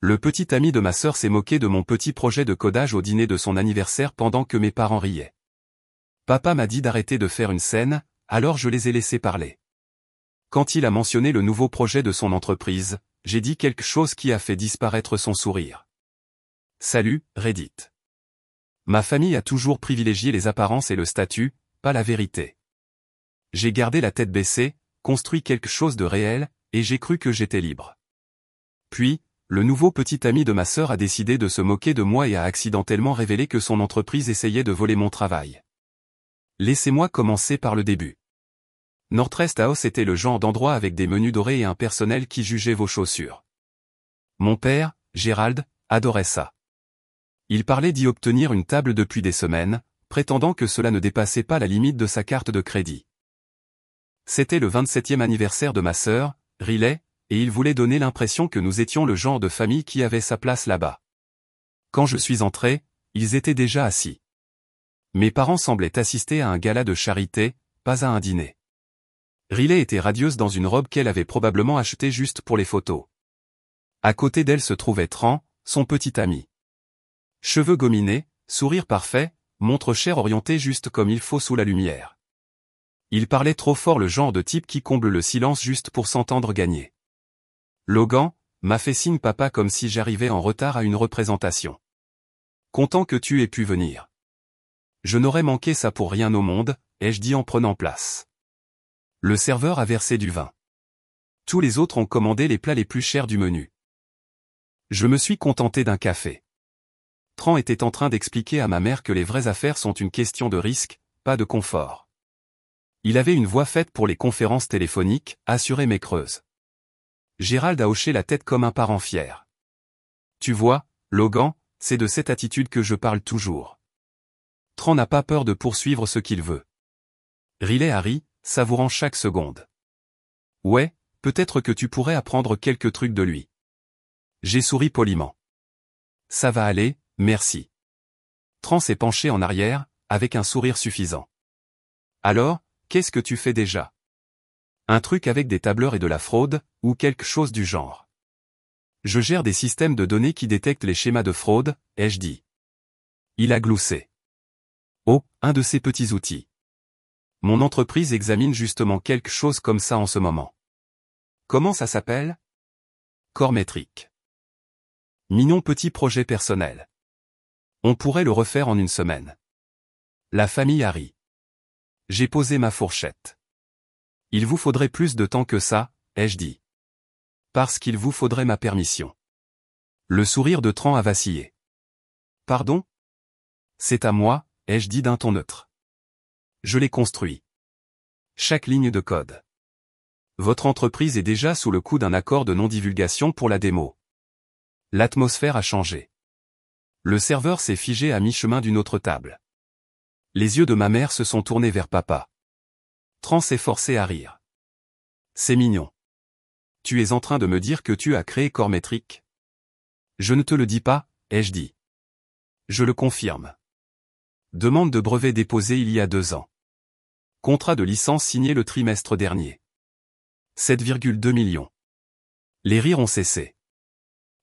Le petit ami de ma sœur s'est moqué de mon petit projet de codage au dîner de son anniversaire pendant que mes parents riaient. Papa m'a dit d'arrêter de faire une scène, alors je les ai laissés parler. Quand il a mentionné le nouveau projet de son entreprise, j'ai dit quelque chose qui a fait disparaître son sourire. Salut, Reddit. Ma famille a toujours privilégié les apparences et le statut, pas la vérité. J'ai gardé la tête baissée, construit quelque chose de réel, et j'ai cru que j'étais libre. Puis, le nouveau petit ami de ma sœur a décidé de se moquer de moi et a accidentellement révélé que son entreprise essayait de voler mon travail. Laissez-moi commencer par le début. Northwest House était le genre d'endroit avec des menus dorés et un personnel qui jugeait vos chaussures. Mon père, Gérald, adorait ça. Il parlait d'y obtenir une table depuis des semaines, prétendant que cela ne dépassait pas la limite de sa carte de crédit. C'était le 27e anniversaire de ma sœur, Riley, et il voulait donner l'impression que nous étions le genre de famille qui avait sa place là-bas. Quand je suis entré, ils étaient déjà assis. Mes parents semblaient assister à un gala de charité, pas à un dîner. Riley était radieuse dans une robe qu'elle avait probablement achetée juste pour les photos. À côté d'elle se trouvait Tran, son petit ami. Cheveux gominés, sourire parfait, montre chère orientée juste comme il faut sous la lumière. Il parlait trop fort, le genre de type qui comble le silence juste pour s'entendre gagner. Logan, m'a fait signe papa comme si j'arrivais en retard à une représentation. Content que tu aies pu venir. Je n'aurais manqué ça pour rien au monde, ai-je dit en prenant place. Le serveur a versé du vin. Tous les autres ont commandé les plats les plus chers du menu. Je me suis contenté d'un café. Tran était en train d'expliquer à ma mère que les vraies affaires sont une question de risque, pas de confort. Il avait une voix faite pour les conférences téléphoniques, assurait mes creuses. Gérald a hoché la tête comme un parent fier. Tu vois, Logan, c'est de cette attitude que je parle toujours. Tran n'a pas peur de poursuivre ce qu'il veut. Riley a ri, savourant chaque seconde. Ouais, peut-être que tu pourrais apprendre quelques trucs de lui. J'ai souri poliment. Ça va aller, merci. Tran s'est penché en arrière, avec un sourire suffisant. Alors, qu'est-ce que tu fais déjà? Un truc avec des tableurs et de la fraude, ou quelque chose du genre. Je gère des systèmes de données qui détectent les schémas de fraude, ai-je dit. Il a gloussé. Oh, un de ces petits outils. Mon entreprise examine justement quelque chose comme ça en ce moment. Comment ça s'appelle? Coremetric. Mignon petit projet personnel. On pourrait le refaire en une semaine. La famille a ri. J'ai posé ma fourchette. Il vous faudrait plus de temps que ça, ai-je dit. Parce qu'il vous faudrait ma permission. Le sourire de Tran a vacillé. Pardon? C'est à moi, ai-je dit d'un ton neutre. Je l'ai construit. Chaque ligne de code. Votre entreprise est déjà sous le coup d'un accord de non-divulgation pour la démo. L'atmosphère a changé. Le serveur s'est figé à mi-chemin d'une autre table. Les yeux de ma mère se sont tournés vers papa. Tran s'est forcé à rire. C'est mignon. Tu es en train de me dire que tu as créé Coremetric? Je ne te le dis pas, ai-je dit. Je le confirme. Demande de brevet déposée il y a 2 ans. Contrat de licence signé le trimestre dernier. 7,2 millions. Les rires ont cessé.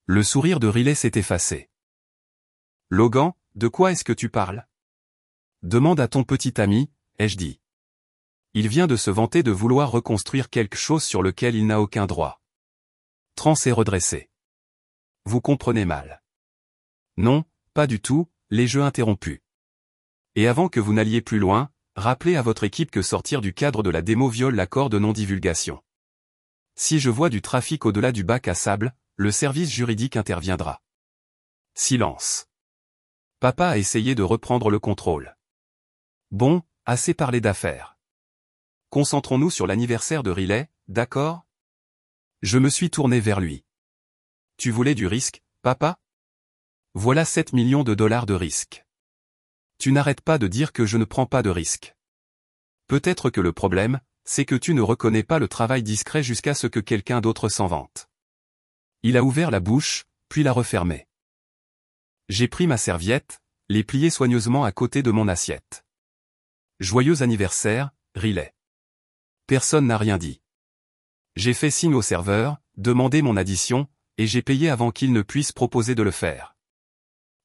Le sourire de Riley s'est effacé. Logan, de quoi est-ce que tu parles? Demande à ton petit ami, ai-je dit. Il vient de se vanter de vouloir reconstruire quelque chose sur lequel il n'a aucun droit. Tran s'est redressé. Vous comprenez mal. Non, pas du tout, les jeux interrompus. Et avant que vous n'alliez plus loin, rappelez à votre équipe que sortir du cadre de la démo viole l'accord de non-divulgation. Si je vois du trafic au-delà du bac à sable, le service juridique interviendra. Silence. Papa a essayé de reprendre le contrôle. Bon, assez parlé d'affaires. Concentrons-nous sur l'anniversaire de Riley, d'accord? Je me suis tourné vers lui. Tu voulais du risque, papa? Voilà 7 millions de dollars de risque. Tu n'arrêtes pas de dire que je ne prends pas de risque. Peut-être que le problème, c'est que tu ne reconnais pas le travail discret jusqu'à ce que quelqu'un d'autre s'en vante. Il a ouvert la bouche, puis l'a refermée. J'ai pris ma serviette, l'ai pliée soigneusement à côté de mon assiette. Joyeux anniversaire, Riley. Personne n'a rien dit. J'ai fait signe au serveur, demandé mon addition, et j'ai payé avant qu'il ne puisse proposer de le faire.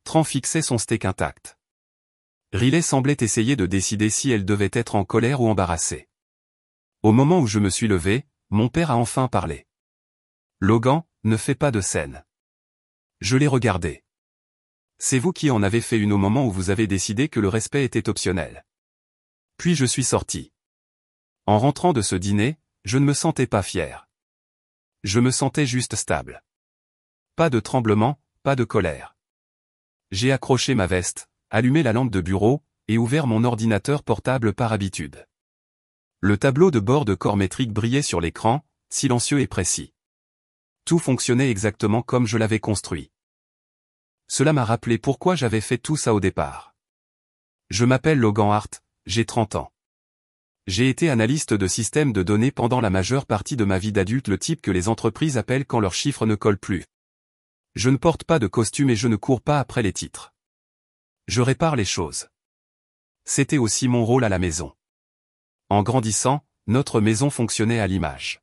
Tran fixait son steak intact. Riley semblait essayer de décider si elle devait être en colère ou embarrassée. Au moment où je me suis levé, mon père a enfin parlé. Logan, ne fais pas de scène. Je l'ai regardé. C'est vous qui en avez fait une au moment où vous avez décidé que le respect était optionnel. Puis je suis sorti. En rentrant de ce dîner, je ne me sentais pas fier. Je me sentais juste stable. Pas de tremblement, pas de colère. J'ai accroché ma veste, allumé la lampe de bureau, et ouvert mon ordinateur portable par habitude. Le tableau de bord de corps métrique brillait sur l'écran, silencieux et précis. Tout fonctionnait exactement comme je l'avais construit. Cela m'a rappelé pourquoi j'avais fait tout ça au départ. Je m'appelle Logan Hart, j'ai 30 ans. J'ai été analyste de systèmes de données pendant la majeure partie de ma vie d'adulte, le type que les entreprises appellent quand leurs chiffres ne collent plus. Je ne porte pas de costume et je ne cours pas après les titres. Je répare les choses. C'était aussi mon rôle à la maison. En grandissant, notre maison fonctionnait à l'image.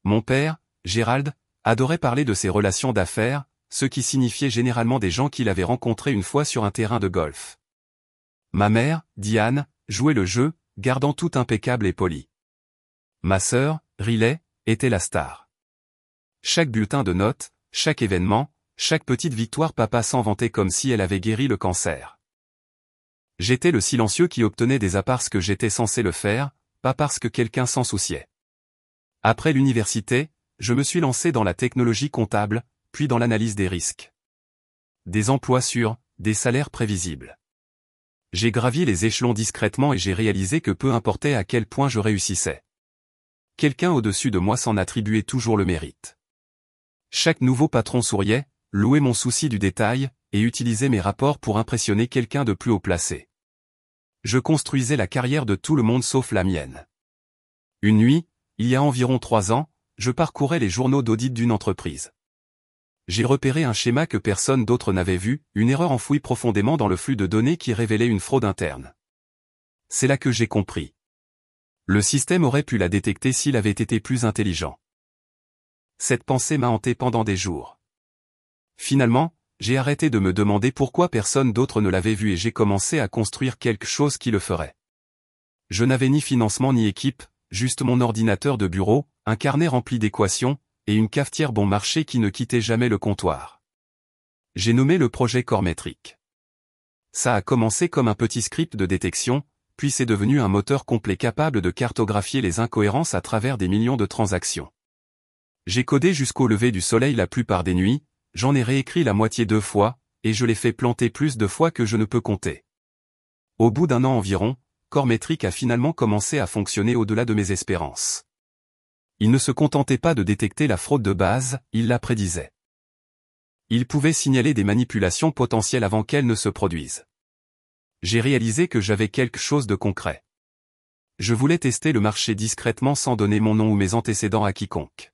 Mon père, Gérald, adorait parler de ses relations d'affaires, ce qui signifiait généralement des gens qu'il avait rencontrés une fois sur un terrain de golf. Ma mère, Diane, jouait le jeu, gardant tout impeccable et poli. Ma sœur, Riley, était la star. Chaque bulletin de notes, chaque événement, chaque petite victoire, papa s'en vantait comme si elle avait guéri le cancer. J'étais le silencieux qui obtenait des apparts parce que j'étais censé le faire, pas parce que quelqu'un s'en souciait. Après l'université, je me suis lancé dans la technologie comptable, puis dans l'analyse des risques. Des emplois sûrs, des salaires prévisibles. J'ai gravi les échelons discrètement et j'ai réalisé que peu importait à quel point je réussissais. Quelqu'un au-dessus de moi s'en attribuait toujours le mérite. Chaque nouveau patron souriait, louait mon souci du détail, et utilisait mes rapports pour impressionner quelqu'un de plus haut placé. Je construisais la carrière de tout le monde sauf la mienne. Une nuit, il y a environ 3 ans, je parcourais les journaux d'audit d'une entreprise. J'ai repéré un schéma que personne d'autre n'avait vu, une erreur enfouie profondément dans le flux de données qui révélait une fraude interne. C'est là que j'ai compris. Le système aurait pu la détecter s'il avait été plus intelligent. Cette pensée m'a hanté pendant des jours. Finalement, j'ai arrêté de me demander pourquoi personne d'autre ne l'avait vu et j'ai commencé à construire quelque chose qui le ferait. Je n'avais ni financement ni équipe, juste mon ordinateur de bureau, un carnet rempli d'équations, et une cafetière bon marché qui ne quittait jamais le comptoir. J'ai nommé le projet Corps Métrique. Ça a commencé comme un petit script de détection, puis c'est devenu un moteur complet capable de cartographier les incohérences à travers des millions de transactions. J'ai codé jusqu'au lever du soleil la plupart des nuits, j'en ai réécrit la moitié 2 fois, et je l'ai fait planter plus de fois que je ne peux compter. Au bout d'1 an environ, Corps Métrique a finalement commencé à fonctionner au-delà de mes espérances. Il ne se contentait pas de détecter la fraude de base, il la prédisait. Il pouvait signaler des manipulations potentielles avant qu'elles ne se produisent. J'ai réalisé que j'avais quelque chose de concret. Je voulais tester le marché discrètement sans donner mon nom ou mes antécédents à quiconque.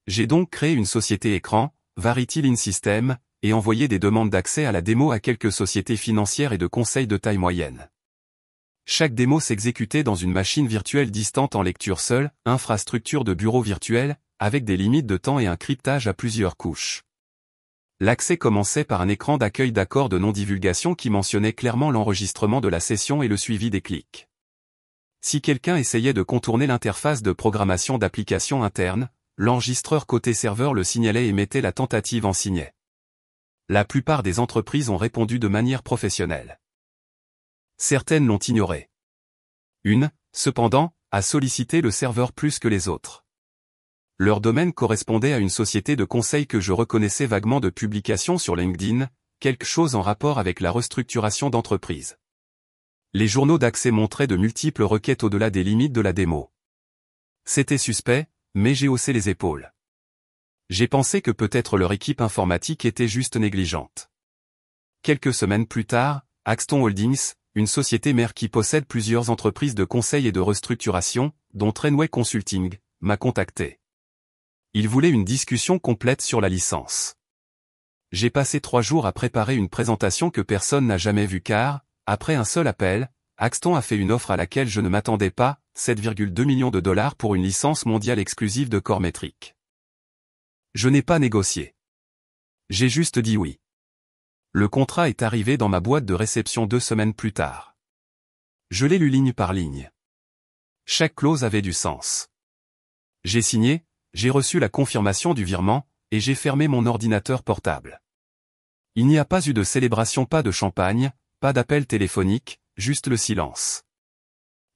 J'ai donc créé une société écran, Verity Lean System, et envoyé des demandes d'accès à la démo à quelques sociétés financières et de conseil de taille moyenne. Chaque démo s'exécutait dans une machine virtuelle distante en lecture seule, infrastructure de bureau virtuel, avec des limites de temps et un cryptage à plusieurs couches. L'accès commençait par un écran d'accueil d'accord de non-divulgation qui mentionnait clairement l'enregistrement de la session et le suivi des clics. Si quelqu'un essayait de contourner l'interface de programmation d'application interne, l'enregistreur côté serveur le signalait et mettait la tentative en signet. La plupart des entreprises ont répondu de manière professionnelle. Certaines l'ont ignoré. Une, cependant, a sollicité le serveur plus que les autres. Leur domaine correspondait à une société de conseil que je reconnaissais vaguement de publications sur LinkedIn, quelque chose en rapport avec la restructuration d'entreprise. Les journaux d'accès montraient de multiples requêtes au-delà des limites de la démo. C'était suspect, mais j'ai haussé les épaules. J'ai pensé que peut-être leur équipe informatique était juste négligente. Quelques semaines plus tard, Axton Holdings, une société mère qui possède plusieurs entreprises de conseil et de restructuration, dont Trainway Consulting, m'a contacté. Il voulait une discussion complète sur la licence. J'ai passé 3 jours à préparer une présentation que personne n'a jamais vue car, après un seul appel, Axton a fait une offre à laquelle je ne m'attendais pas, 7,2 millions de dollars pour une licence mondiale exclusive de Corps Métrique. Je n'ai pas négocié. J'ai juste dit oui. Le contrat est arrivé dans ma boîte de réception 2 semaines plus tard. Je l'ai lu ligne par ligne. Chaque clause avait du sens. J'ai signé, j'ai reçu la confirmation du virement, et j'ai fermé mon ordinateur portable. Il n'y a pas eu de célébration, pas de champagne, pas d'appel téléphonique, juste le silence.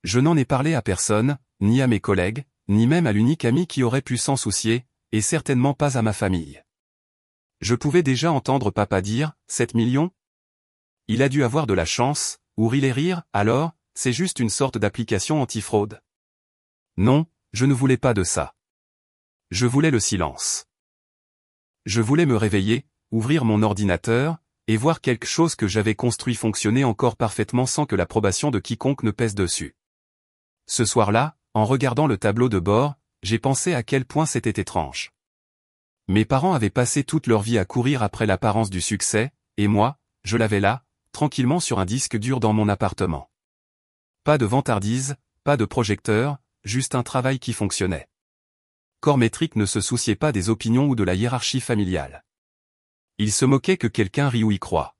Je n'en ai parlé à personne, ni à mes collègues, ni même à l'unique ami qui aurait pu s'en soucier, et certainement pas à ma famille. Je pouvais déjà entendre papa dire « 7 millions ?» Il a dû avoir de la chance, ou rire et rire, alors, c'est juste une sorte d'application anti-fraude. Non, je ne voulais pas de ça. Je voulais le silence. Je voulais me réveiller, ouvrir mon ordinateur, et voir quelque chose que j'avais construit fonctionner encore parfaitement sans que l'approbation de quiconque ne pèse dessus. Ce soir-là, en regardant le tableau de bord, j'ai pensé à quel point c'était étrange. Mes parents avaient passé toute leur vie à courir après l'apparence du succès, et moi, je l'avais là, tranquillement sur un disque dur dans mon appartement. Pas de vantardise, pas de projecteur, juste un travail qui fonctionnait. Cormétrique ne se souciait pas des opinions ou de la hiérarchie familiale. Il se moquait que quelqu'un rie ou y croit.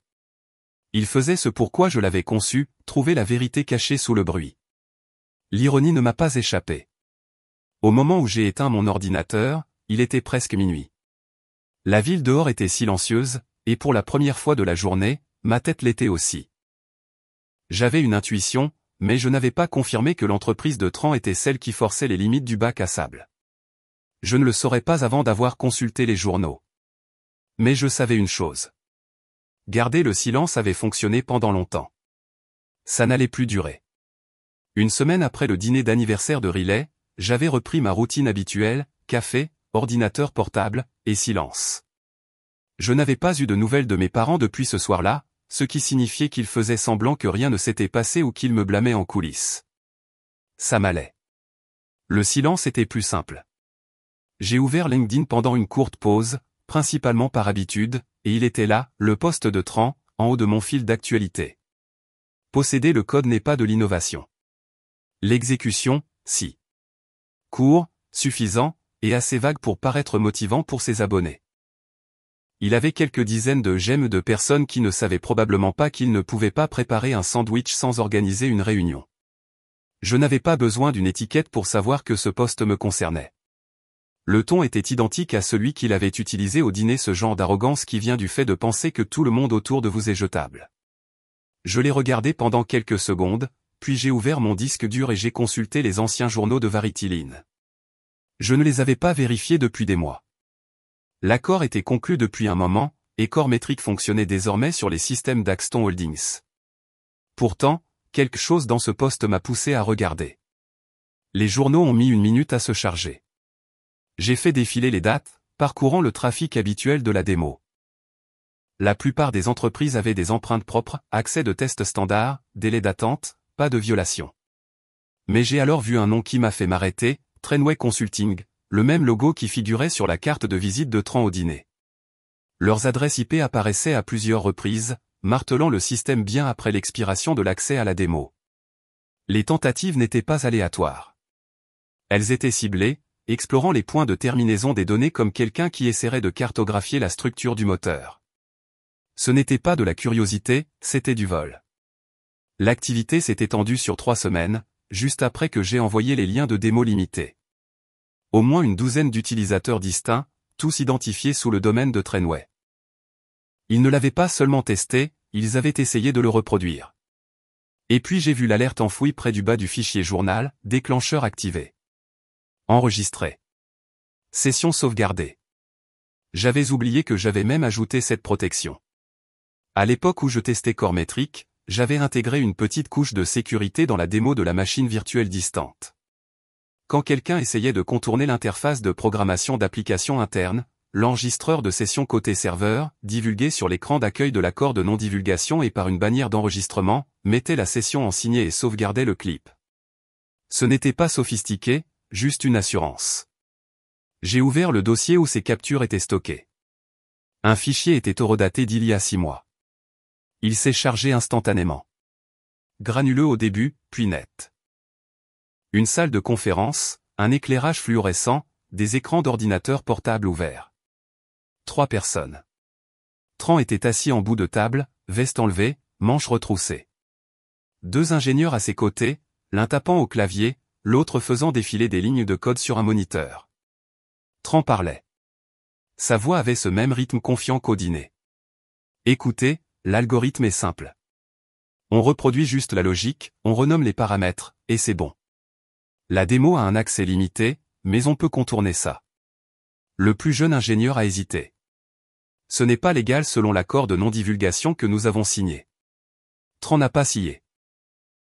Il faisait ce pourquoi je l'avais conçu, trouver la vérité cachée sous le bruit. L'ironie ne m'a pas échappé. Au moment où j'ai éteint mon ordinateur, il était presque minuit. La ville dehors était silencieuse, et pour la première fois de la journée, ma tête l'était aussi. J'avais une intuition, mais je n'avais pas confirmé que l'entreprise de Tran était celle qui forçait les limites du bac à sable. Je ne le saurais pas avant d'avoir consulté les journaux. Mais je savais une chose. Garder le silence avait fonctionné pendant longtemps. Ça n'allait plus durer. Une semaine après le dîner d'anniversaire de Riley, j'avais repris ma routine habituelle, café, ordinateur portable, et silence. Je n'avais pas eu de nouvelles de mes parents depuis ce soir-là, ce qui signifiait qu'ils faisaient semblant que rien ne s'était passé ou qu'ils me blâmaient en coulisses. Ça m'allait. Le silence était plus simple. J'ai ouvert LinkedIn pendant une courte pause, principalement par habitude, et il était là, le post de Tran, en haut de mon fil d'actualité. Posséder le code n'est pas de l'innovation. L'exécution, si. Court, suffisant, et assez vague pour paraître motivant pour ses abonnés. Il avait quelques dizaines de j'aime de personnes qui ne savaient probablement pas qu'ils ne pouvaient pas préparer un sandwich sans organiser une réunion. Je n'avais pas besoin d'une étiquette pour savoir que ce poste me concernait. Le ton était identique à celui qu'il avait utilisé au dîner, ce genre d'arrogance qui vient du fait de penser que tout le monde autour de vous est jetable. Je l'ai regardé pendant quelques secondes, puis j'ai ouvert mon disque dur et j'ai consulté les anciens journaux de Variety Line. Je ne les avais pas vérifiés depuis des mois. L'accord était conclu depuis un moment, et Cormétrique fonctionnait désormais sur les systèmes d'Axton Holdings. Pourtant, quelque chose dans ce poste m'a poussé à regarder. Les journaux ont mis 1 minute à se charger. J'ai fait défiler les dates, parcourant le trafic habituel de la démo. La plupart des entreprises avaient des empreintes propres, accès de tests standards, délai d'attente, pas de violation. Mais j'ai alors vu un nom qui m'a fait m'arrêter, Trenway Consulting, le même logo qui figurait sur la carte de visite de Tran au dîner. Leurs adresses IP apparaissaient à plusieurs reprises, martelant le système bien après l'expiration de l'accès à la démo. Les tentatives n'étaient pas aléatoires. Elles étaient ciblées, explorant les points de terminaison des données comme quelqu'un qui essaierait de cartographier la structure du moteur. Ce n'était pas de la curiosité, c'était du vol. L'activité s'est étendue sur 3 semaines, juste après que j'ai envoyé les liens de démo limités. Au moins une douzaine d'utilisateurs distincts, tous identifiés sous le domaine de Trenway. Ils ne l'avaient pas seulement testé, ils avaient essayé de le reproduire. Et puis j'ai vu l'alerte enfouie près du bas du fichier journal, déclencheur activé. Enregistré. Session sauvegardée. J'avais oublié que j'avais même ajouté cette protection. À l'époque où je testais Cormétrique, j'avais intégré une petite couche de sécurité dans la démo de la machine virtuelle distante. Quand quelqu'un essayait de contourner l'interface de programmation d'application interne, l'enregistreur de session côté serveur, divulgué sur l'écran d'accueil de l'accord de non-divulgation et par une bannière d'enregistrement, mettait la session en signé et sauvegardait le clip. Ce n'était pas sophistiqué, juste une assurance. J'ai ouvert le dossier où ces captures étaient stockées. Un fichier était horodaté d'il y a 6 mois. Il s'est chargé instantanément. Granuleux au début, puis net. Une salle de conférence, un éclairage fluorescent, des écrans d'ordinateur portable ouverts. 3 personnes. Tran était assis en bout de table, veste enlevée, manches retroussées. 2 ingénieurs à ses côtés, l'un tapant au clavier, l'autre faisant défiler des lignes de code sur un moniteur. Tran parlait. Sa voix avait ce même rythme confiant qu'au dîner. Écoutez, l'algorithme est simple. On reproduit juste la logique, on renomme les paramètres, et c'est bon. La démo a un accès limité, mais on peut contourner ça. Le plus jeune ingénieur a hésité. Ce n'est pas légal selon l'accord de non-divulgation que nous avons signé. Tran n'a pas scié.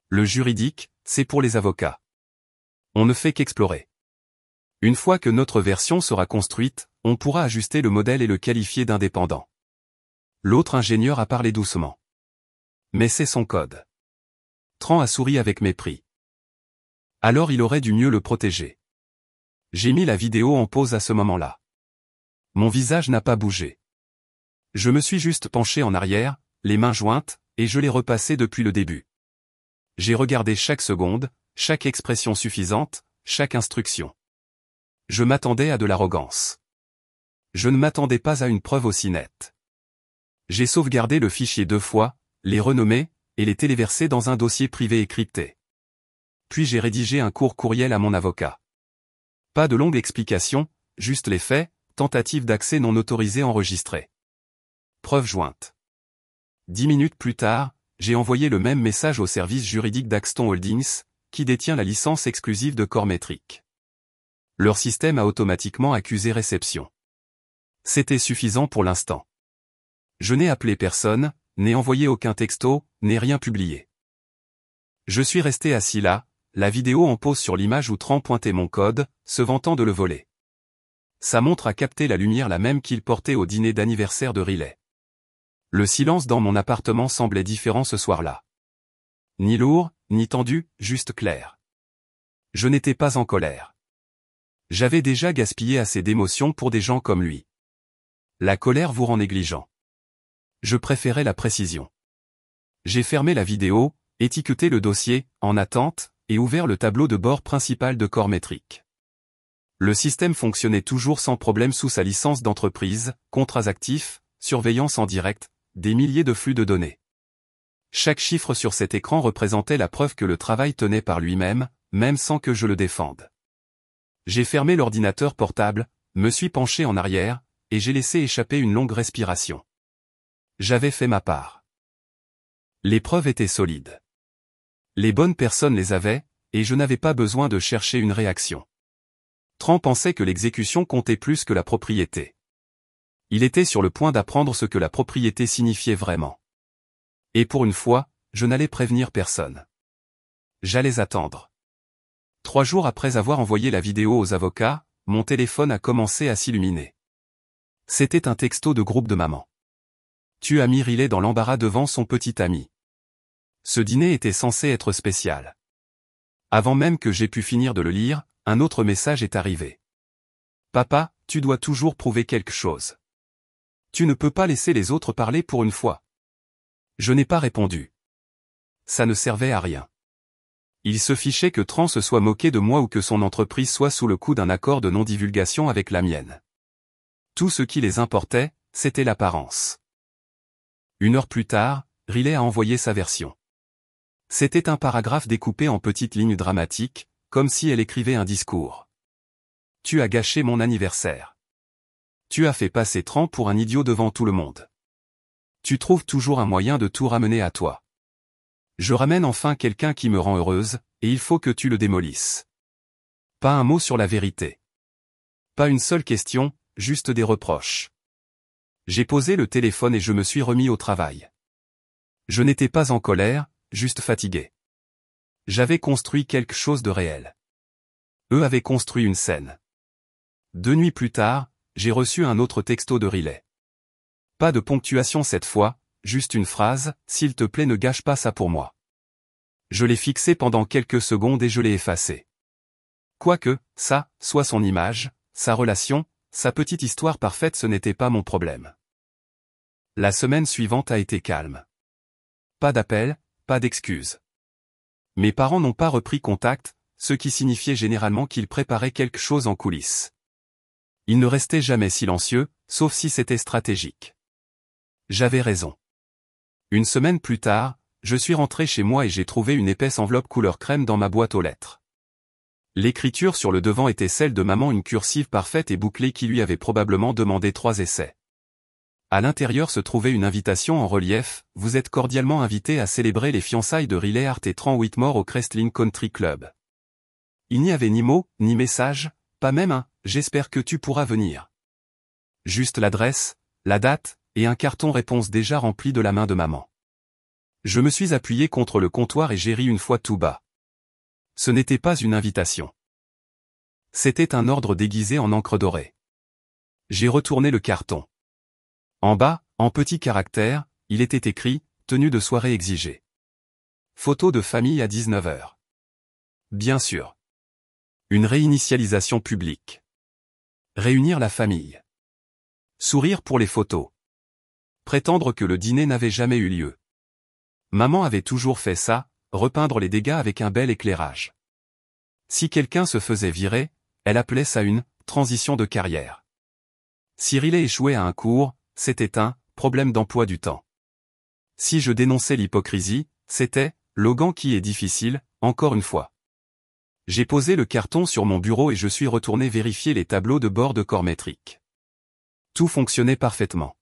Le juridique, c'est pour les avocats. On ne fait qu'explorer. Une fois que notre version sera construite, on pourra ajuster le modèle et le qualifier d'indépendant. L'autre ingénieur a parlé doucement. Mais c'est son code. Tran a souri avec mépris. Alors il aurait dû mieux le protéger. J'ai mis la vidéo en pause à ce moment-là. Mon visage n'a pas bougé. Je me suis juste penché en arrière, les mains jointes, et je l'ai repassé depuis le début. J'ai regardé chaque seconde, chaque expression suffisante, chaque instruction. Je m'attendais à de l'arrogance. Je ne m'attendais pas à une preuve aussi nette. J'ai sauvegardé le fichier 2 fois, les renommé, et les téléversé dans un dossier privé et crypté. Puis j'ai rédigé un court courriel à mon avocat. Pas de longue explication, juste les faits, tentative d'accès non autorisée enregistrée. Preuve jointe. 10 minutes plus tard, j'ai envoyé le même message au service juridique d'Axton Holdings, qui détient la licence exclusive de Coremetric. Leur système a automatiquement accusé réception. C'était suffisant pour l'instant. Je n'ai appelé personne, n'ai envoyé aucun texto, n'ai rien publié. Je suis resté assis là, la vidéo en pause sur l'image où Tran pointait mon code, se vantant de le voler. Sa montre a capté la lumière la même qu'il portait au dîner d'anniversaire de Riley. Le silence dans mon appartement semblait différent ce soir-là. Ni lourd, ni tendu, juste clair. Je n'étais pas en colère. J'avais déjà gaspillé assez d'émotions pour des gens comme lui. La colère vous rend négligent. Je préférais la précision. J'ai fermé la vidéo, étiqueté le dossier, en attente, et ouvert le tableau de bord principal de Coremetric. Le système fonctionnait toujours sans problème sous sa licence d'entreprise, contrats actifs, surveillance en direct, des milliers de flux de données. Chaque chiffre sur cet écran représentait la preuve que le travail tenait par lui-même, même sans que je le défende. J'ai fermé l'ordinateur portable, me suis penché en arrière, et j'ai laissé échapper une longue respiration. J'avais fait ma part. Les preuves étaient solides. Les bonnes personnes les avaient, et je n'avais pas besoin de chercher une réaction. Tran pensait que l'exécution comptait plus que la propriété. Il était sur le point d'apprendre ce que la propriété signifiait vraiment. Et pour une fois, je n'allais prévenir personne. J'allais attendre. 3 jours après avoir envoyé la vidéo aux avocats, mon téléphone a commencé à s'illuminer. C'était un texto de groupe de maman. Tu as mis Riley dans l'embarras devant son petit ami. Ce dîner était censé être spécial. Avant même que j'aie pu finir de le lire, un autre message est arrivé. Papa, tu dois toujours prouver quelque chose. Tu ne peux pas laisser les autres parler pour une fois. Je n'ai pas répondu. Ça ne servait à rien. Il se fichait que Tran se soit moqué de moi ou que son entreprise soit sous le coup d'un accord de non-divulgation avec la mienne. Tout ce qui les importait, c'était l'apparence. 1 heure plus tard, Riley a envoyé sa version. C'était un paragraphe découpé en petites lignes dramatiques, comme si elle écrivait un discours. Tu as gâché mon anniversaire. Tu as fait passer Tran pour un idiot devant tout le monde. Tu trouves toujours un moyen de tout ramener à toi. Je ramène enfin quelqu'un qui me rend heureuse, et il faut que tu le démolisses. Pas un mot sur la vérité. Pas une seule question, juste des reproches. J'ai posé le téléphone et je me suis remis au travail. Je n'étais pas en colère, juste fatigué. J'avais construit quelque chose de réel. Eux avaient construit une scène. 2 nuits plus tard, j'ai reçu un autre texto de Riley. Pas de ponctuation cette fois, juste une phrase, s'il te plaît ne gâche pas ça pour moi. Je l'ai fixé pendant quelques secondes et je l'ai effacé. Quoique, ça, soit son image, sa relation, sa petite histoire parfaite, ce n'était pas mon problème. La semaine suivante a été calme. Pas d'appel, pas d'excuses. Mes parents n'ont pas repris contact, ce qui signifiait généralement qu'ils préparaient quelque chose en coulisses. Il ne restait jamais silencieux, sauf si c'était stratégique. J'avais raison. Une semaine plus tard, je suis rentré chez moi et j'ai trouvé une épaisse enveloppe couleur crème dans ma boîte aux lettres. L'écriture sur le devant était celle de maman, une cursive parfaite et bouclée qui lui avait probablement demandé 3 essais. À l'intérieur se trouvait une invitation en relief: vous êtes cordialement invité à célébrer les fiançailles de Riley Hart et Tran Whitmore au Crestline Country Club. Il n'y avait ni mot, ni message, pas même un « j'espère que tu pourras venir ». Juste l'adresse, la date, et un carton réponse déjà rempli de la main de maman. Je me suis appuyé contre le comptoir et j'ai ri une fois tout bas. Ce n'était pas une invitation. C'était un ordre déguisé en encre dorée. J'ai retourné le carton. En bas, en petits caractères, il était écrit « tenue de soirée exigée. Photo de famille à 19h. » Bien sûr. Une réinitialisation publique. Réunir la famille. Sourire pour les photos. Prétendre que le dîner n'avait jamais eu lieu. Maman avait toujours fait ça, repeindre les dégâts avec un bel éclairage. Si quelqu'un se faisait virer, elle appelait ça une « transition de carrière ». Si Riley échouait à un cours, c'était un « problème d'emploi du temps ». Si je dénonçais l'hypocrisie, c'était « Logan qui est difficile, encore une fois ». J'ai posé le carton sur mon bureau et je suis retourné vérifier les tableaux de bord de corps métrique. Tout fonctionnait parfaitement.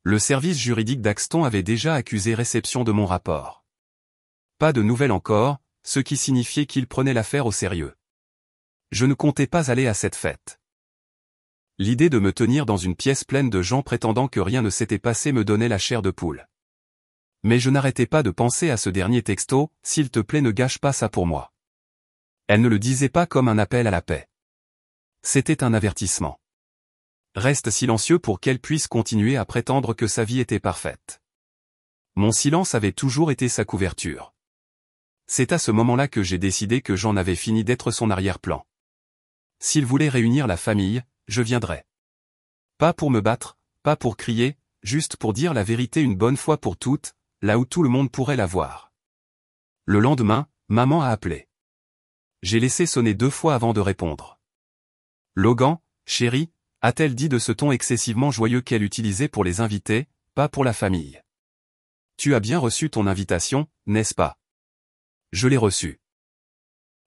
Le service juridique d'Axton avait déjà accusé réception de mon rapport. Pas de nouvelles encore, ce qui signifiait qu'il prenait l'affaire au sérieux. Je ne comptais pas aller à cette fête. L'idée de me tenir dans une pièce pleine de gens prétendant que rien ne s'était passé me donnait la chair de poule. Mais je n'arrêtais pas de penser à ce dernier texto: s'il te plaît ne gâche pas ça pour moi. Elle ne le disait pas comme un appel à la paix. C'était un avertissement. Reste silencieux pour qu'elle puisse continuer à prétendre que sa vie était parfaite. Mon silence avait toujours été sa couverture. C'est à ce moment-là que j'ai décidé que j'en avais fini d'être son arrière-plan. S'il voulait réunir la famille, je viendrais. Pas pour me battre, pas pour crier, juste pour dire la vérité une bonne fois pour toutes, là où tout le monde pourrait la voir. Le lendemain, maman a appelé. J'ai laissé sonner 2 fois avant de répondre. Logan, chérie, a-t-elle dit de ce ton excessivement joyeux qu'elle utilisait pour les invités, pas pour la famille. Tu as bien reçu ton invitation, n'est-ce pas? Je l'ai reçue.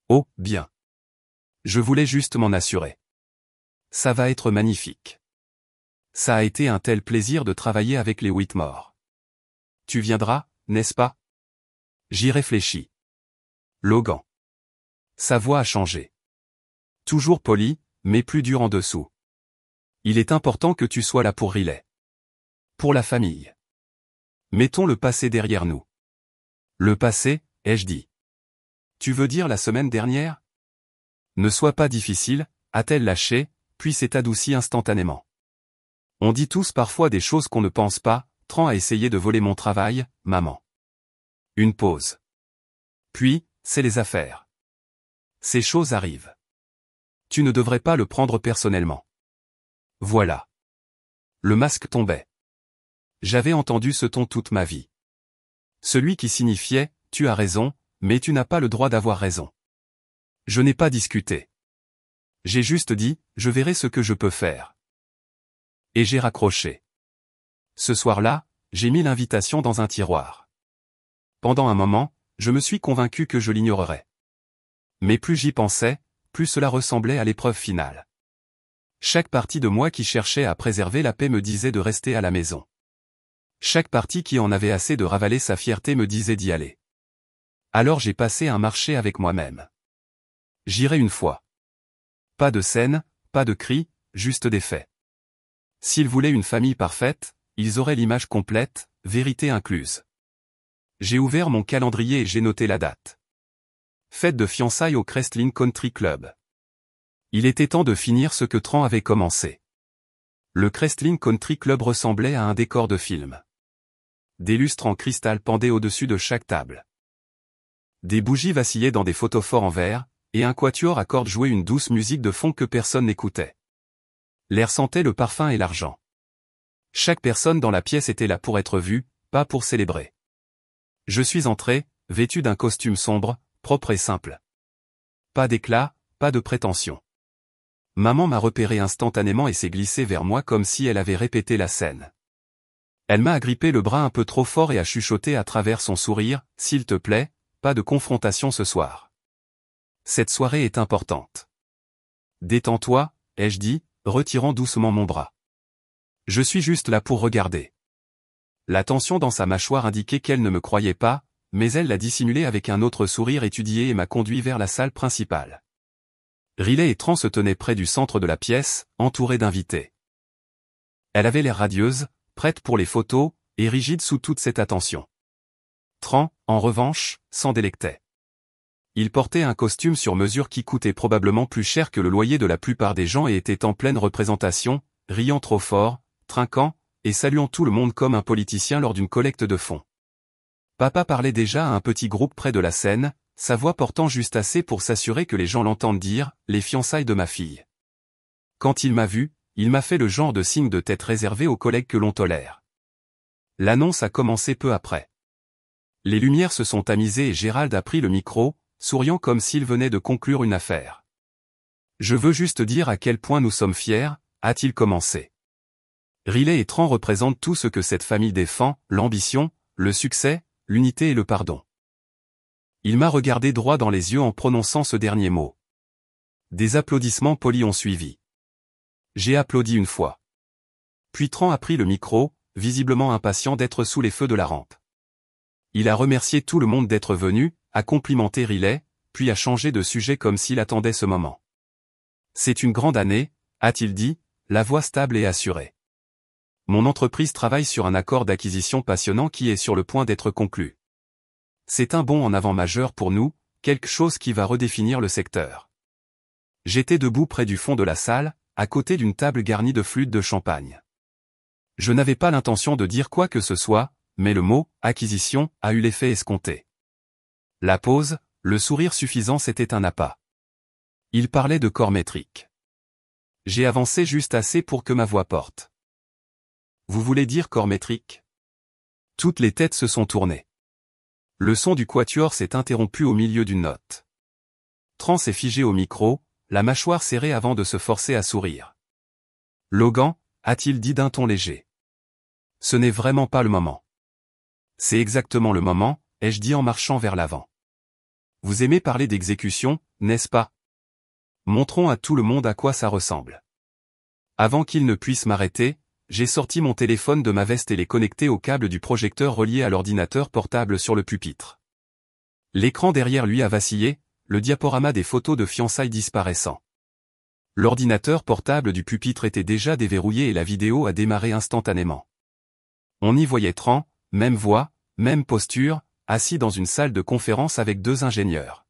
Oh, bien. Je voulais juste m'en assurer. Ça va être magnifique. Ça a été un tel plaisir de travailler avec les Whitmore. Tu viendras, n'est-ce pas? J'y réfléchis. Logan. Sa voix a changé. Toujours poli, mais plus dur en dessous. Il est important que tu sois là pour Riley. Pour la famille. Mettons le passé derrière nous. Le passé, ai-je dit. Tu veux dire la semaine dernière? Ne sois pas difficile, a-t-elle lâché, puis s'est adoucie instantanément. On dit tous parfois des choses qu'on ne pense pas. Tran a essayé de voler mon travail, maman. Une pause. Puis, c'est les affaires. Ces choses arrivent. Tu ne devrais pas le prendre personnellement. Voilà. Le masque tombait. J'avais entendu ce ton toute ma vie. Celui qui signifiait « tu as raison, mais tu n'as pas le droit d'avoir raison ». Je n'ai pas discuté. J'ai juste dit « je verrai ce que je peux faire ». Et j'ai raccroché. Ce soir-là, j'ai mis l'invitation dans un tiroir. Pendant un moment, je me suis convaincu que je l'ignorerais. Mais plus j'y pensais, plus cela ressemblait à l'épreuve finale. Chaque partie de moi qui cherchait à préserver la paix me disait de rester à la maison. Chaque partie qui en avait assez de ravaler sa fierté me disait d'y aller. Alors j'ai passé un marché avec moi-même. J'irai une fois. Pas de scène, pas de cris, juste des faits. S'ils voulaient une famille parfaite, ils auraient l'image complète, vérité incluse. J'ai ouvert mon calendrier et j'ai noté la date. Fête de fiançailles au Crestline Country Club. Il était temps de finir ce que Tran avait commencé. Le Crestline Country Club ressemblait à un décor de film. Des lustres en cristal pendaient au-dessus de chaque table. Des bougies vacillaient dans des photophores en verre, et un quatuor à cordes jouait une douce musique de fond que personne n'écoutait. L'air sentait le parfum et l'argent. Chaque personne dans la pièce était là pour être vue, pas pour célébrer. Je suis entré, vêtu d'un costume sombre, propre et simple. Pas d'éclat, pas de prétention. Maman m'a repéré instantanément et s'est glissée vers moi comme si elle avait répété la scène. Elle m'a agrippé le bras un peu trop fort et a chuchoté à travers son sourire, « S'il te plaît, pas de confrontation ce soir. Cette soirée est importante. » « Détends-toi, » ai-je dit, retirant doucement mon bras. « Je suis juste là pour regarder. » La tension dans sa mâchoire indiquait qu'elle ne me croyait pas, mais elle l'a dissimulé avec un autre sourire étudié et m'a conduit vers la salle principale. Riley et Tran se tenaient près du centre de la pièce, entourés d'invités. Elle avait l'air radieuse, prête pour les photos, et rigide sous toute cette attention. Tran, en revanche, s'en délectait. Il portait un costume sur mesure qui coûtait probablement plus cher que le loyer de la plupart des gens et était en pleine représentation, riant trop fort, trinquant, et saluant tout le monde comme un politicien lors d'une collecte de fonds. Papa parlait déjà à un petit groupe près de la scène, sa voix portant juste assez pour s'assurer que les gens l'entendent dire « les fiançailles de ma fille ». Quand il m'a vu, il m'a fait le genre de signe de tête réservé aux collègues que l'on tolère. L'annonce a commencé peu après. Les lumières se sont tamisées et Gérald a pris le micro, souriant comme s'il venait de conclure une affaire. « Je veux juste dire à quel point nous sommes fiers », a-t-il commencé. Riley et Tran représentent tout ce que cette famille défend, l'ambition, le succès, l'unité et le pardon. Il m'a regardé droit dans les yeux en prononçant ce dernier mot. Des applaudissements polis ont suivi. J'ai applaudi une fois. Puis Tran a pris le micro, visiblement impatient d'être sous les feux de la rampe. Il a remercié tout le monde d'être venu, a complimenté Riley, puis a changé de sujet comme s'il attendait ce moment. C'est une grande année, a-t-il dit, la voix stable et assurée. Mon entreprise travaille sur un accord d'acquisition passionnant qui est sur le point d'être conclu. C'est un bond en avant majeur pour nous, quelque chose qui va redéfinir le secteur. J'étais debout près du fond de la salle, à côté d'une table garnie de flûtes de champagne. Je n'avais pas l'intention de dire quoi que ce soit, mais le mot « acquisition » a eu l'effet escompté. La pause, le sourire suffisant c'était un appât. Il parlait de corps métrique. J'ai avancé juste assez pour que ma voix porte. Vous voulez dire corps métrique ? Toutes les têtes se sont tournées. Le son du quatuor s'est interrompu au milieu d'une note. Tran s'est figé au micro, la mâchoire serrée avant de se forcer à sourire. Logan, a-t-il dit d'un ton léger. Ce n'est vraiment pas le moment. C'est exactement le moment, ai-je dit en marchant vers l'avant. Vous aimez parler d'exécution, n'est-ce pas ? Montrons à tout le monde à quoi ça ressemble. Avant qu'il ne puisse m'arrêter, j'ai sorti mon téléphone de ma veste et l'ai connecté au câble du projecteur relié à l'ordinateur portable sur le pupitre. L'écran derrière lui a vacillé, le diaporama des photos de fiançailles disparaissant. L'ordinateur portable du pupitre était déjà déverrouillé et la vidéo a démarré instantanément. On y voyait Tran, même voix, même posture, assis dans une salle de conférence avec deux ingénieurs.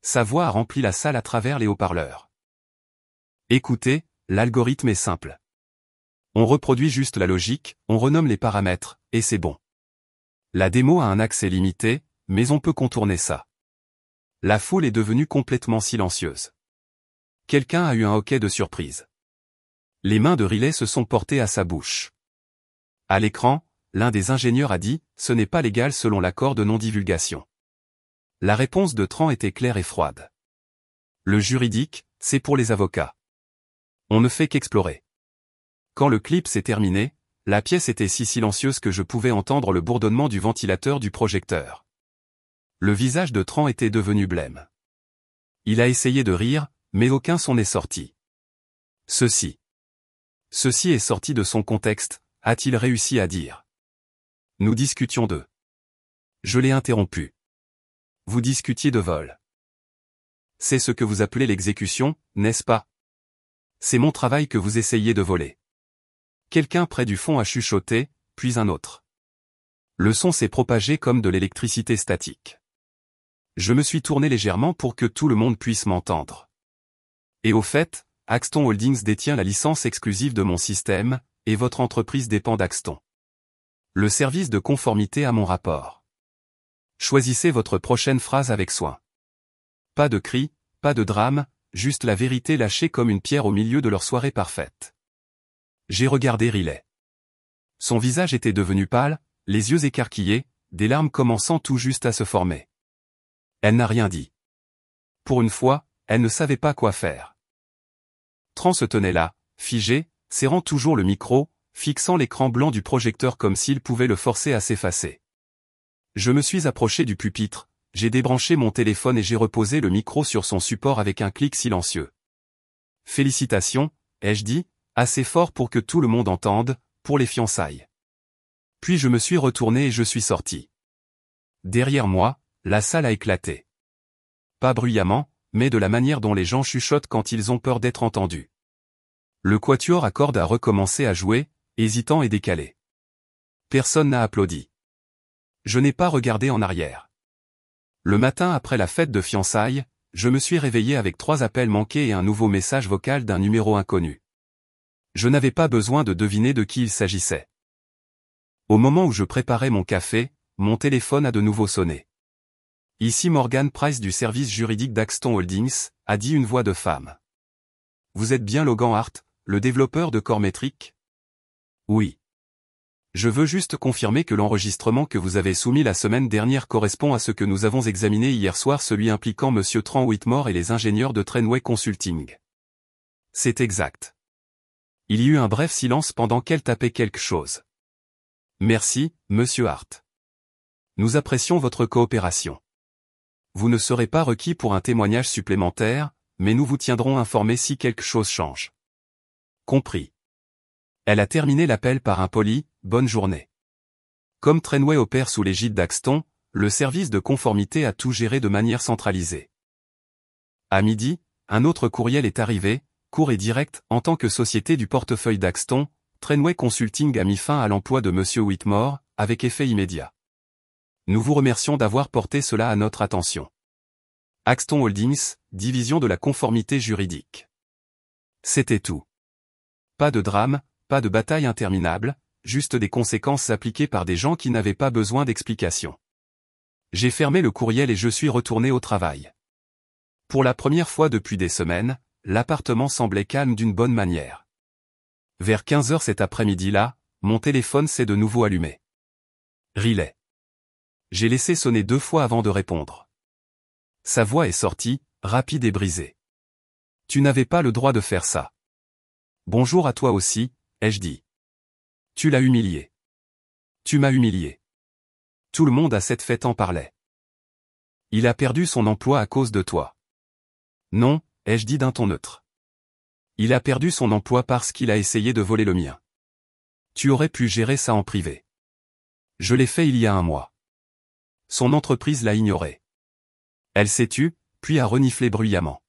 Sa voix a rempli la salle à travers les haut-parleurs. Écoutez, l'algorithme est simple. On reproduit juste la logique, on renomme les paramètres, et c'est bon. La démo a un accès limité, mais on peut contourner ça. La foule est devenue complètement silencieuse. Quelqu'un a eu un hoquet de surprise. Les mains de Riley se sont portées à sa bouche. À l'écran, l'un des ingénieurs a dit « Ce n'est pas légal selon l'accord de non-divulgation ». La réponse de Tran était claire et froide. Le juridique, c'est pour les avocats. On ne fait qu'explorer. Quand le clip s'est terminé, la pièce était si silencieuse que je pouvais entendre le bourdonnement du ventilateur du projecteur. Le visage de Tran était devenu blême. Il a essayé de rire, mais aucun son n'est sorti. Ceci est sorti de son contexte, a-t-il réussi à dire. Nous discutions d'eux. Je l'ai interrompu. Vous discutiez de vol. C'est ce que vous appelez l'exécution, n'est-ce pas? C'est mon travail que vous essayez de voler. Quelqu'un près du fond a chuchoté, puis un autre. Le son s'est propagé comme de l'électricité statique. Je me suis tourné légèrement pour que tout le monde puisse m'entendre. Et au fait, Axton Holdings détient la licence exclusive de mon système, et votre entreprise dépend d'Axton. Le service de conformité a mon rapport. Choisissez votre prochaine phrase avec soin. Pas de cris, pas de drame, juste la vérité lâchée comme une pierre au milieu de leur soirée parfaite. J'ai regardé Riley. Son visage était devenu pâle, les yeux écarquillés, des larmes commençant tout juste à se former. Elle n'a rien dit. Pour une fois, elle ne savait pas quoi faire. Tran se tenait là, figé, serrant toujours le micro, fixant l'écran blanc du projecteur comme s'il pouvait le forcer à s'effacer. Je me suis approché du pupitre, j'ai débranché mon téléphone et j'ai reposé le micro sur son support avec un clic silencieux. Félicitations, ai-je dit, assez fort pour que tout le monde entende, pour les fiançailles. Puis je me suis retourné et je suis sorti. Derrière moi, la salle a éclaté. Pas bruyamment, mais de la manière dont les gens chuchotent quand ils ont peur d'être entendus. Le quatuor à cordes a recommencé à jouer, hésitant et décalé. Personne n'a applaudi. Je n'ai pas regardé en arrière. Le matin après la fête de fiançailles, je me suis réveillé avec 3 appels manqués et un nouveau message vocal d'un numéro inconnu. Je n'avais pas besoin de deviner de qui il s'agissait. Au moment où je préparais mon café, mon téléphone a de nouveau sonné. Ici Morgan Price du service juridique d'Axton Holdings, a dit une voix de femme. Vous êtes bien Logan Hart, le développeur de corps métriques? Oui. Je veux juste confirmer que l'enregistrement que vous avez soumis la semaine dernière correspond à ce que nous avons examiné hier soir, celui impliquant Monsieur Tran Whitmore et les ingénieurs de Trenway Consulting. C'est exact. Il y eut un bref silence pendant qu'elle tapait quelque chose. Merci, Monsieur Hart. Nous apprécions votre coopération. Vous ne serez pas requis pour un témoignage supplémentaire, mais nous vous tiendrons informé si quelque chose change. Compris. Elle a terminé l'appel par un poli « Bonne journée ». Comme Trenway opère sous l'égide d'Axton, le service de conformité a tout géré de manière centralisée. À midi, un autre courriel est arrivé, court et direct. En tant que société du portefeuille d'Axton, Trenway Consulting a mis fin à l'emploi de Monsieur Whitmore, avec effet immédiat. Nous vous remercions d'avoir porté cela à notre attention. Axton Holdings, division de la conformité juridique. C'était tout. Pas de drame, pas de bataille interminable, juste des conséquences appliquées par des gens qui n'avaient pas besoin d'explications. J'ai fermé le courriel et je suis retourné au travail. Pour la première fois depuis des semaines, l'appartement semblait calme d'une bonne manière. Vers 15h cet après-midi-là, mon téléphone s'est de nouveau allumé. Riley. J'ai laissé sonner 2 fois avant de répondre. Sa voix est sortie, rapide et brisée. Tu n'avais pas le droit de faire ça. Bonjour à toi aussi, ai-je dit. Tu l'as humilié. Tu m'as humilié. Tout le monde à cette fête en parlait. Il a perdu son emploi à cause de toi. Non, ai-je dit d'un ton neutre. Il a perdu son emploi parce qu'il a essayé de voler le mien. Tu aurais pu gérer ça en privé. Je l'ai fait il y a 1 mois. Son entreprise l'a ignoré. Elle s'est tue, puis a reniflé bruyamment.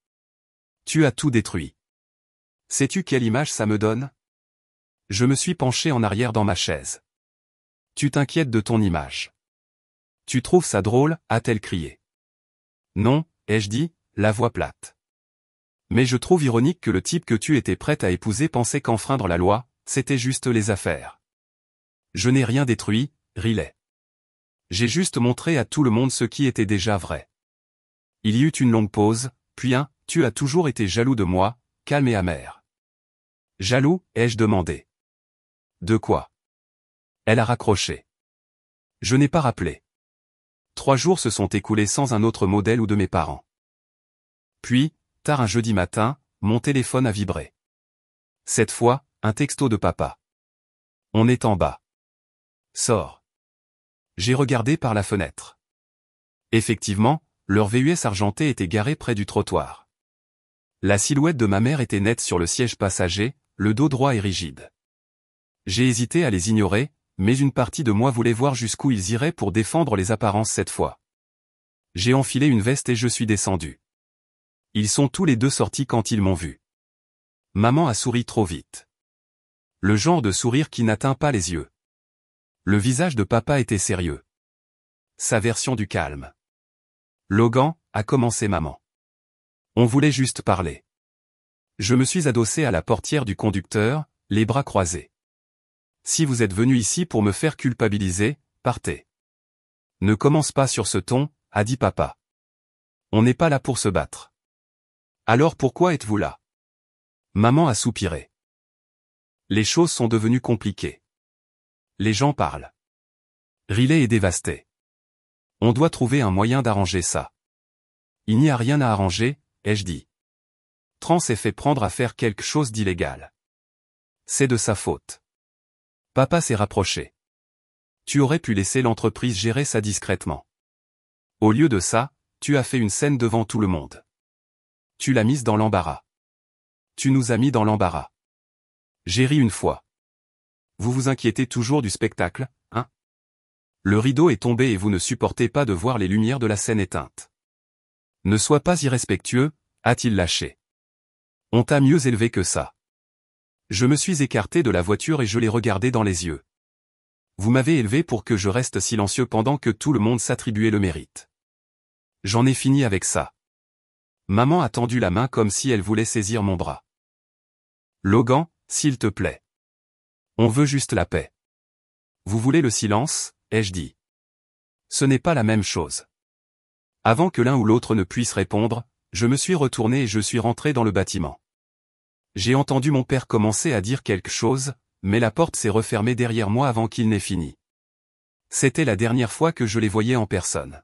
Tu as tout détruit. Sais-tu quelle image ça me donne? Je me suis penché en arrière dans ma chaise. Tu t'inquiètes de ton image. Tu trouves ça drôle, a-t-elle crié. Non, ai-je dit, la voix plate. Mais je trouve ironique que le type que tu étais prête à épouser pensait qu'enfreindre la loi, c'était juste les affaires. Je n'ai rien détruit, Riley. J'ai juste montré à tout le monde ce qui était déjà vrai. Il y eut une longue pause, puis tu as toujours été jaloux de moi, calme et amer. Jaloux, ai-je demandé. De quoi? Elle a raccroché. Je n'ai pas rappelé. 3 jours se sont écoulés sans un autre modèle ou de mes parents. Puis, tard un jeudi matin, mon téléphone a vibré. Cette fois, un texto de papa. On est en bas. Sors. J'ai regardé par la fenêtre. Effectivement, leur VUS argenté était garé près du trottoir. La silhouette de ma mère était nette sur le siège passager, le dos droit et rigide. J'ai hésité à les ignorer, mais une partie de moi voulait voir jusqu'où ils iraient pour défendre les apparences cette fois. J'ai enfilé une veste et je suis descendu. Ils sont tous les 2 sortis quand ils m'ont vu. Maman a souri trop vite. Le genre de sourire qui n'atteint pas les yeux. Le visage de papa était sérieux. Sa version du calme. Logan, a commencé maman. On voulait juste parler. Je me suis adossé à la portière du conducteur, les bras croisés. Si vous êtes venu ici pour me faire culpabiliser, partez. Ne commence pas sur ce ton, a dit papa. On n'est pas là pour se battre. Alors pourquoi êtes-vous là? Maman a soupiré. Les choses sont devenues compliquées. Les gens parlent. Riley est dévasté. On doit trouver un moyen d'arranger ça. Il n'y a rien à arranger, ai-je dit. Trans s'est fait prendre à faire quelque chose d'illégal. C'est de sa faute. Papa s'est rapproché. Tu aurais pu laisser l'entreprise gérer ça discrètement. Au lieu de ça, tu as fait une scène devant tout le monde. Tu l'as mise dans l'embarras. Tu nous as mis dans l'embarras. J'ai ri une fois. Vous vous inquiétez toujours du spectacle, hein? Le rideau est tombé et vous ne supportez pas de voir les lumières de la scène éteintes. Ne sois pas irrespectueux, a-t-il lâché. On t'a mieux élevé que ça. Je me suis écarté de la voiture et je l'ai regardé dans les yeux. Vous m'avez élevé pour que je reste silencieux pendant que tout le monde s'attribuait le mérite. J'en ai fini avec ça. Maman a tendu la main comme si elle voulait saisir mon bras. Logan, s'il te plaît. On veut juste la paix. Vous voulez le silence, ai-je dit. Ce n'est pas la même chose. Avant que l'un ou l'autre ne puisse répondre, je me suis retourné et je suis rentré dans le bâtiment. J'ai entendu mon père commencer à dire quelque chose, mais la porte s'est refermée derrière moi avant qu'il n'ait fini. C'était la dernière fois que je les voyais en personne.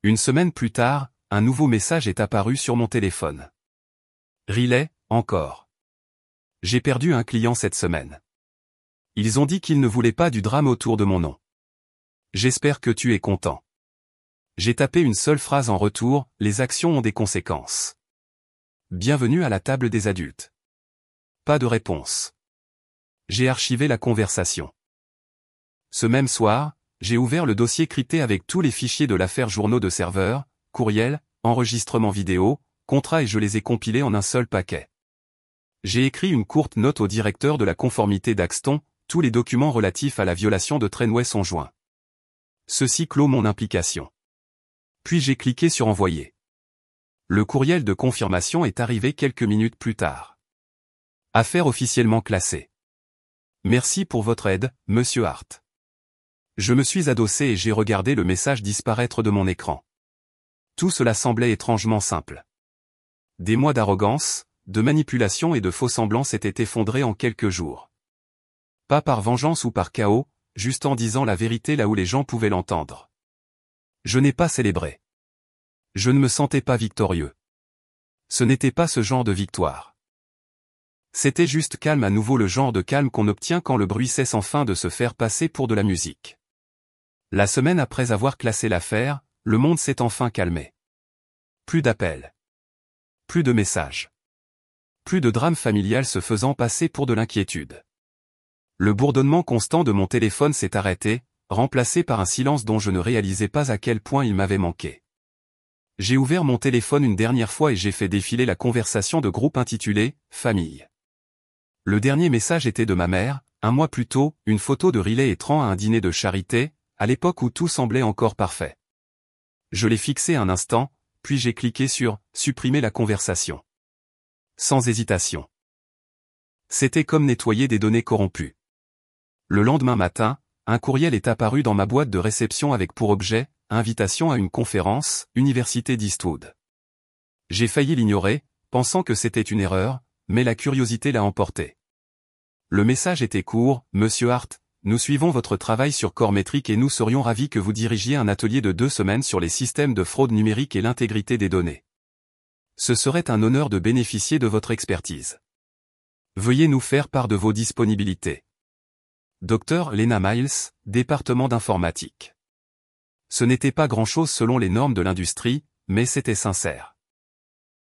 Une semaine plus tard, un nouveau message est apparu sur mon téléphone. Riley, encore. J'ai perdu un client cette semaine. Ils ont dit qu'ils ne voulaient pas du drame autour de mon nom. J'espère que tu es content. J'ai tapé une seule phrase en retour, les actions ont des conséquences. Bienvenue à la table des adultes. Pas de réponse. J'ai archivé la conversation. Ce même soir, j'ai ouvert le dossier crypté avec tous les fichiers de l'affaire journaux de serveurs, courriels, enregistrements vidéo, contrats et je les ai compilés en un seul paquet. J'ai écrit une courte note au directeur de la conformité d'Axton, tous les documents relatifs à la violation de Trainway sont joints. Ceci clôt mon implication. Puis j'ai cliqué sur envoyer. Le courriel de confirmation est arrivé quelques minutes plus tard. Affaire officiellement classée. Merci pour votre aide, Monsieur Hart. Je me suis adossé et j'ai regardé le message disparaître de mon écran. Tout cela semblait étrangement simple. Des mois d'arrogance, de manipulation et de faux-semblants s'étaient effondrés en quelques jours. Pas par vengeance ou par chaos, juste en disant la vérité là où les gens pouvaient l'entendre. Je n'ai pas célébré. Je ne me sentais pas victorieux. Ce n'était pas ce genre de victoire. C'était juste calme, à nouveau le genre de calme qu'on obtient quand le bruit cesse enfin de se faire passer pour de la musique. La semaine après avoir classé l'affaire, le monde s'est enfin calmé. Plus d'appels. Plus de messages. Plus de drame familial se faisant passer pour de l'inquiétude. Le bourdonnement constant de mon téléphone s'est arrêté, remplacé par un silence dont je ne réalisais pas à quel point il m'avait manqué. J'ai ouvert mon téléphone une dernière fois et j'ai fait défiler la conversation de groupe intitulée « Famille ». Le dernier message était de ma mère, un mois plus tôt, une photo de Riley et Tran à un dîner de charité, à l'époque où tout semblait encore parfait. Je l'ai fixé un instant, puis j'ai cliqué sur « Supprimer la conversation ». Sans hésitation. C'était comme nettoyer des données corrompues. Le lendemain matin, un courriel est apparu dans ma boîte de réception avec pour objet « Invitation à une conférence, Université d'Eastwood ». J'ai failli l'ignorer, pensant que c'était une erreur, mais la curiosité l'a emporté. Le message était court, « Monsieur Hart, nous suivons votre travail sur corps métrique et nous serions ravis que vous dirigiez un atelier de 2 semaines sur les systèmes de fraude numérique et l'intégrité des données. Ce serait un honneur de bénéficier de votre expertise. Veuillez nous faire part de vos disponibilités. Dr Lena Miles, département d'informatique. Ce n'était pas grand-chose selon les normes de l'industrie, mais c'était sincère.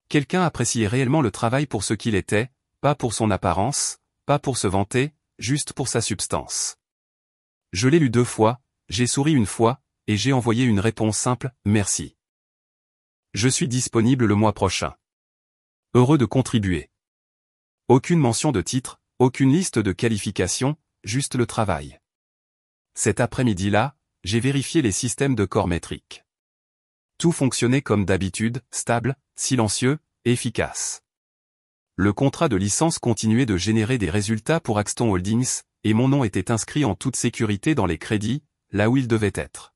Quelqu'un appréciait réellement le travail pour ce qu'il était, pas pour son apparence, pas pour se vanter, juste pour sa substance. Je l'ai lu 2 fois, j'ai souri une fois, et j'ai envoyé une réponse simple, merci. Je suis disponible le mois prochain. Heureux de contribuer. Aucune mention de titre, aucune liste de qualifications, juste le travail. Cet après-midi-là, j'ai vérifié les systèmes de corps métrique. Tout fonctionnait comme d'habitude, stable, silencieux, efficace. Le contrat de licence continuait de générer des résultats pour Axton Holdings, et mon nom était inscrit en toute sécurité dans les crédits, là où il devait être.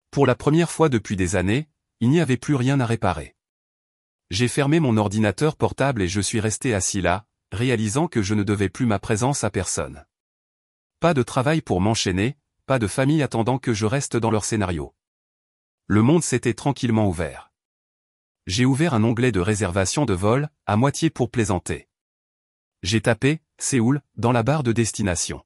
Pour la première fois depuis des années, il n'y avait plus rien à réparer. J'ai fermé mon ordinateur portable et je suis resté assis là, réalisant que je ne devais plus ma présence à personne. Pas de travail pour m'enchaîner, pas de famille attendant que je reste dans leur scénario. Le monde s'était tranquillement ouvert. J'ai ouvert un onglet de réservation de vol, à moitié pour plaisanter. J'ai tapé « Séoul » dans la barre de destination.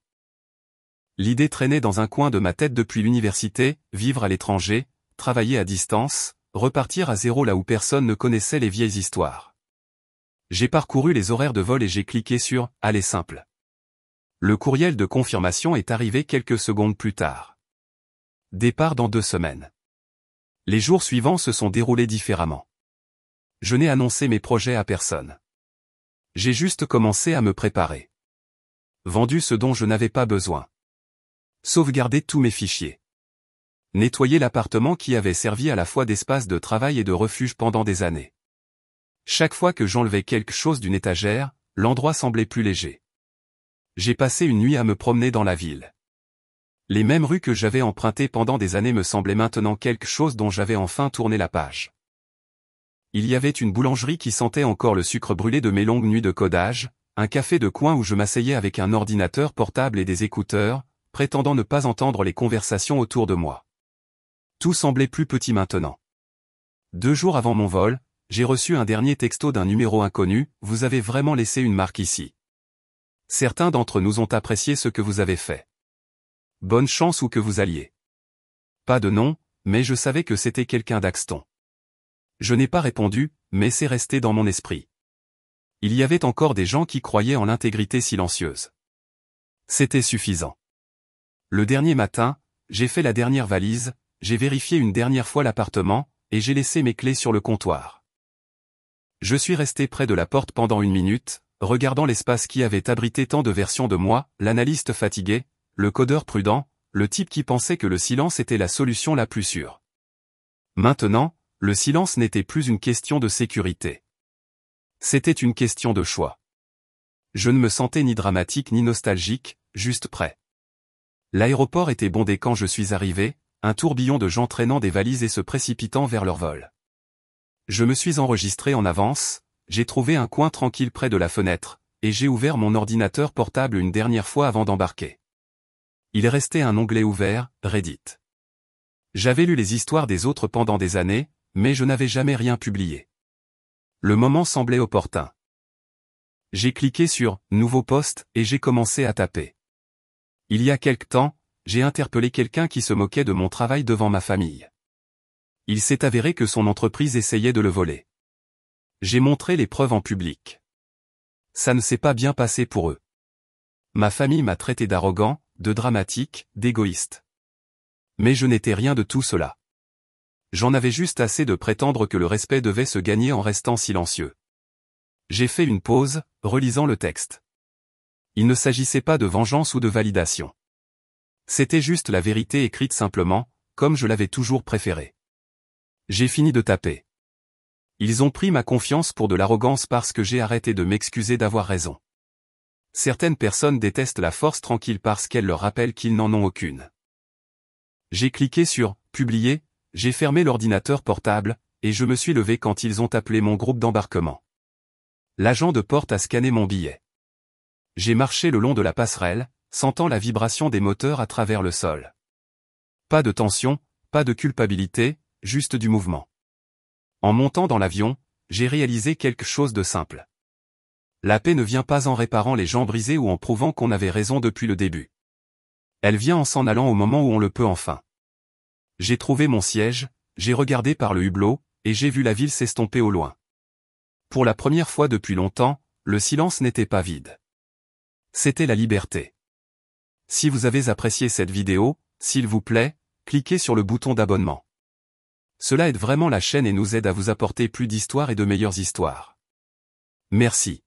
L'idée traînait dans un coin de ma tête depuis l'université, vivre à l'étranger, travailler à distance, repartir à zéro là où personne ne connaissait les vieilles histoires. J'ai parcouru les horaires de vol et j'ai cliqué sur « Aller simple ». Le courriel de confirmation est arrivé quelques secondes plus tard. Départ dans 2 semaines. Les jours suivants se sont déroulés différemment. Je n'ai annoncé mes projets à personne. J'ai juste commencé à me préparer. Vendu ce dont je n'avais pas besoin. Sauvegarder tous mes fichiers. Nettoyer l'appartement qui avait servi à la fois d'espace de travail et de refuge pendant des années. Chaque fois que j'enlevais quelque chose d'une étagère, l'endroit semblait plus léger. J'ai passé une nuit à me promener dans la ville. Les mêmes rues que j'avais empruntées pendant des années me semblaient maintenant quelque chose dont j'avais enfin tourné la page. Il y avait une boulangerie qui sentait encore le sucre brûlé de mes longues nuits de codage, un café de coin où je m'asseyais avec un ordinateur portable et des écouteurs, prétendant ne pas entendre les conversations autour de moi. Tout semblait plus petit maintenant. 2 jours avant mon vol, j'ai reçu un dernier texto d'un numéro inconnu, « Vous avez vraiment laissé une marque ici. Certains d'entre nous ont apprécié ce que vous avez fait. Bonne chance où que vous alliez. » Pas de nom, mais je savais que c'était quelqu'un d'Axton. Je n'ai pas répondu, mais c'est resté dans mon esprit. Il y avait encore des gens qui croyaient en l'intégrité silencieuse. C'était suffisant. Le dernier matin, j'ai fait la dernière valise, j'ai vérifié une dernière fois l'appartement, et j'ai laissé mes clés sur le comptoir. Je suis resté près de la porte pendant 1 minute, regardant l'espace qui avait abrité tant de versions de moi, l'analyste fatigué, le codeur prudent, le type qui pensait que le silence était la solution la plus sûre. Maintenant, le silence n'était plus une question de sécurité. C'était une question de choix. Je ne me sentais ni dramatique ni nostalgique, juste prêt. L'aéroport était bondé quand je suis arrivé, un tourbillon de gens traînant des valises et se précipitant vers leur vol. Je me suis enregistré en avance, j'ai trouvé un coin tranquille près de la fenêtre, et j'ai ouvert mon ordinateur portable une dernière fois avant d'embarquer. Il restait un onglet ouvert, Reddit. J'avais lu les histoires des autres pendant des années, mais je n'avais jamais rien publié. Le moment semblait opportun. J'ai cliqué sur « Nouveau post » et j'ai commencé à taper. Il y a quelque temps, j'ai interpellé quelqu'un qui se moquait de mon travail devant ma famille. Il s'est avéré que son entreprise essayait de le voler. J'ai montré les preuves en public. Ça ne s'est pas bien passé pour eux. Ma famille m'a traité d'arrogant, de dramatique, d'égoïste. Mais je n'étais rien de tout cela. J'en avais juste assez de prétendre que le respect devait se gagner en restant silencieux. J'ai fait une pause, relisant le texte. Il ne s'agissait pas de vengeance ou de validation. C'était juste la vérité écrite simplement, comme je l'avais toujours préféré. J'ai fini de taper. Ils ont pris ma confiance pour de l'arrogance parce que j'ai arrêté de m'excuser d'avoir raison. Certaines personnes détestent la force tranquille parce qu'elle leur rappelle qu'ils n'en ont aucune. J'ai cliqué sur « Publier », j'ai fermé l'ordinateur portable, et je me suis levé quand ils ont appelé mon groupe d'embarquement. L'agent de porte a scanné mon billet. J'ai marché le long de la passerelle, sentant la vibration des moteurs à travers le sol. Pas de tension, pas de culpabilité, juste du mouvement. En montant dans l'avion, j'ai réalisé quelque chose de simple. La paix ne vient pas en réparant les gens brisés ou en prouvant qu'on avait raison depuis le début. Elle vient en s'en allant au moment où on le peut enfin. J'ai trouvé mon siège, j'ai regardé par le hublot, et j'ai vu la ville s'estomper au loin. Pour la première fois depuis longtemps, le silence n'était pas vide. C'était la liberté. Si vous avez apprécié cette vidéo, s'il vous plaît, cliquez sur le bouton d'abonnement. Cela aide vraiment la chaîne et nous aide à vous apporter plus d'histoires et de meilleures histoires. Merci.